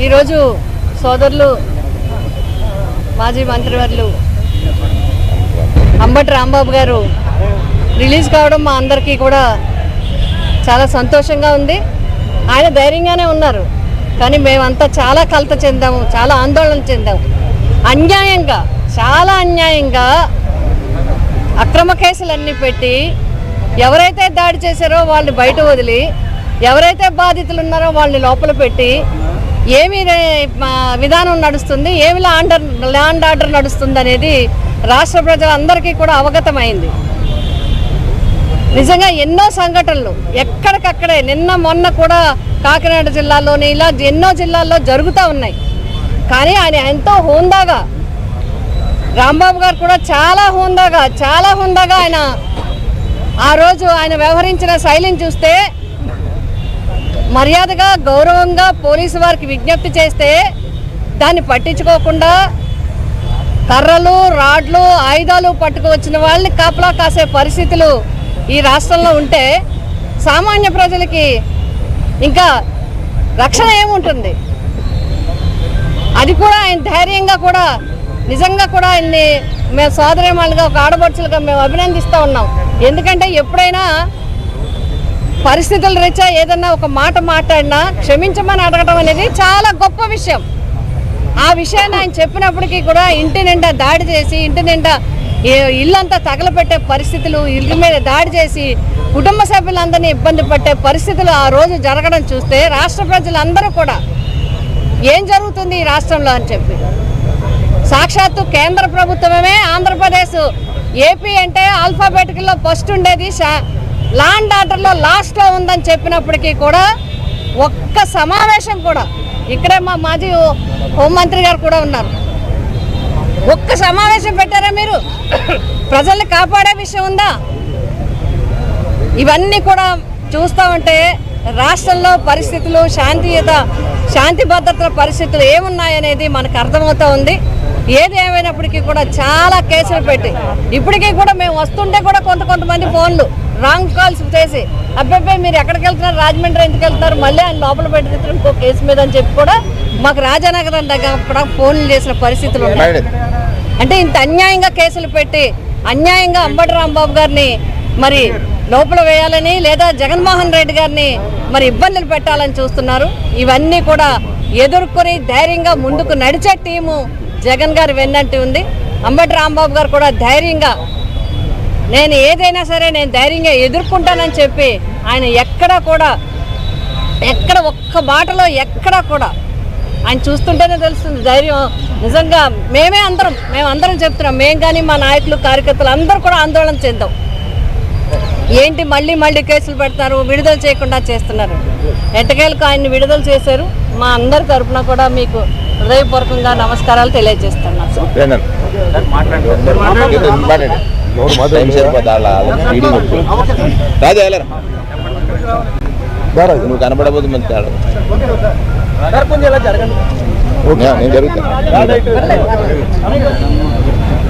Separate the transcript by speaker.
Speaker 1: ఈరోజు సోదరులు మాజీ మంత్రివర్యులు అంబటి రాంబాబు గారు రిలీజ్ కావడం మా అందరికీ కూడా చాలా సంతోషంగా ఉంది. ఆయన ధైర్యంగానే ఉన్నారు, కానీ మేమంతా చాలా కలత చెందాము, చాలా ఆందోళన చెందాము. అన్యాయంగా, చాలా అన్యాయంగా అక్రమ కేసులన్నీ పెట్టి ఎవరైతే దాడి చేశారో వాళ్ళని బయట వదిలి, ఎవరైతే బాధితులు ఉన్నారో వాళ్ళని లోపల పెట్టి ఏమి విధానం నడుస్తుంది, ఏమి ల్యాండ్ ఆర్డర్ నడుస్తుంది అనేది రాష్ట్ర ప్రజలందరికీ కూడా అవగతమైంది. నిజంగా ఎన్నో సంఘటనలు ఎక్కడికక్కడే నిన్న మొన్న కూడా కాకినాడ జిల్లాలోని ఇలా ఎన్నో జిల్లాల్లో జరుగుతూ ఉన్నాయి. కానీ ఆయన ఎంతో హోందాగా, రాంబాబు గారు కూడా చాలా హోందాగా ఆయన ఆ రోజు ఆయన వ్యవహరించిన శైలిని చూస్తే, మర్యాదగా గౌరవంగా పోలీసు వారికి విజ్ఞప్తి చేస్తే దాన్ని పట్టించుకోకుండా కర్రలు, రాడ్లు, ఆయుధాలు పట్టుకువచ్చిన వాళ్ళని కాపలా కాసే పరిస్థితులు ఈ రాష్ట్రంలో ఉంటే సామాన్య ప్రజలకి ఇంకా రక్షణ ఏముంటుంది? అది కూడా ఆయన ధైర్యంగా కూడా నిజంగా కూడా ఆయన్ని మేము సోదరిమణులుగా, ఒక ఆడపడుచులుగా మేము అభినందిస్తూ ఉన్నాం. ఎందుకంటే ఎప్పుడైనా పరిస్థితుల రీత్యా ఏదన్నా ఒక మాట మాట్లాడినా క్షమించమని అడగడం అనేది చాలా గొప్ప విషయం. ఆ విషయాన్ని ఆయన చెప్పినప్పటికీ కూడా ఇంటి నిండా దాడి చేసి, ఇంటి నిండా ఇల్లంతా తగలపెట్టే పరిస్థితులు, ఇల్లు మీద దాడి చేసి కుటుంబ సభ్యులందరినీ ఇబ్బంది పెట్టే పరిస్థితులు ఆ రోజు జరగడం చూస్తే రాష్ట్ర ప్రజలందరూ కూడా ఏం జరుగుతుంది ఈ రాష్ట్రంలో అని చెప్పి, సాక్షాత్తు కేంద్ర ప్రభుత్వమే ఆంధ్రప్రదేశ్, ఏపీ అంటే ఆల్ఫాబెటికల్లో ఫస్ట్ ఉండేది, ల్యాండ్ ఆర్డర్లో లాస్ట్లో ఉందని చెప్పినప్పటికీ కూడా ఒక్క సమావేశం కూడా, ఇక్కడే మా మాజీ హోంమంత్రి గారు కూడా ఉన్నారు, ఒక్క సమావేశం పెట్టారా మీరు? ప్రజల్ని కాపాడే విషయం ఉందా? ఇవన్నీ కూడా చూస్తూ ఉంటే రాష్ట్రంలో పరిస్థితులు, శాంతి భద్రతల పరిస్థితులు ఏమున్నాయనేది మనకు అర్థమవుతూ ఉంది. ఏది ఏమైనప్పటికీ కూడా చాలా కేసులు పెట్టి ఇప్పటికీ కూడా మేము వస్తుంటే కూడా కొంతమంది ఫోన్లు రాంగ్ కాల్స్ చేసి, అబ్బాయి మీరు ఎక్కడికి వెళ్తున్నారు, రాజమండ్రి ఎందుకు వెళ్తున్నారు, మళ్ళీ ఆయన లోపల పెట్టి ఇంకో కేసు మీద అని చెప్పి కూడా మాకు రాజానగరం దగ్గర కూడా ఫోన్లు చేసిన పరిస్థితులు ఉన్నాయి. అంటే ఇంత అన్యాయంగా కేసులు పెట్టి అన్యాయంగా అంబటి రాంబాబు గారిని మరి లోపల వేయాలని, లేదా జగన్మోహన్ రెడ్డి గారిని మరి ఇబ్బందులు పెట్టాలని చూస్తున్నారు. ఇవన్నీ కూడా ఎదుర్కొని ధైర్యంగా ముందుకు నడిచే టీము జగన్ గారు వెన్నంటి ఉంది. అంబటి రాంబాబు గారు కూడా ధైర్యంగా, నేను ఏదైనా సరే నేను ధైర్యంగా ఎదుర్కొంటానని చెప్పి ఆయన ఎక్కడ ఒక్క మాటలో ఎక్కడా కూడా ఆయన చూస్తుంటేనే తెలుస్తుంది ధైర్యం. నిజంగా మేమందరం చెప్తున్నాం, మేము కానీ మా నాయకులు, కార్యకర్తలు అందరూ కూడా ఆందోళన చెందాం. ఏంటి మళ్ళీ కేసులు పెడతారు, విడుదల చేయకుండా చేస్తున్నారు. ఎట్టకేలకు ఆయన్ని విడుదల చేశారు. మా అందరి తరఫున కూడా మీకు హృదయపూర్వకంగా నమస్కారాలు తెలియజేస్తున్నాను.
Speaker 2: నువ్వు కనబడబోదు మంచి జరుగుతుంది.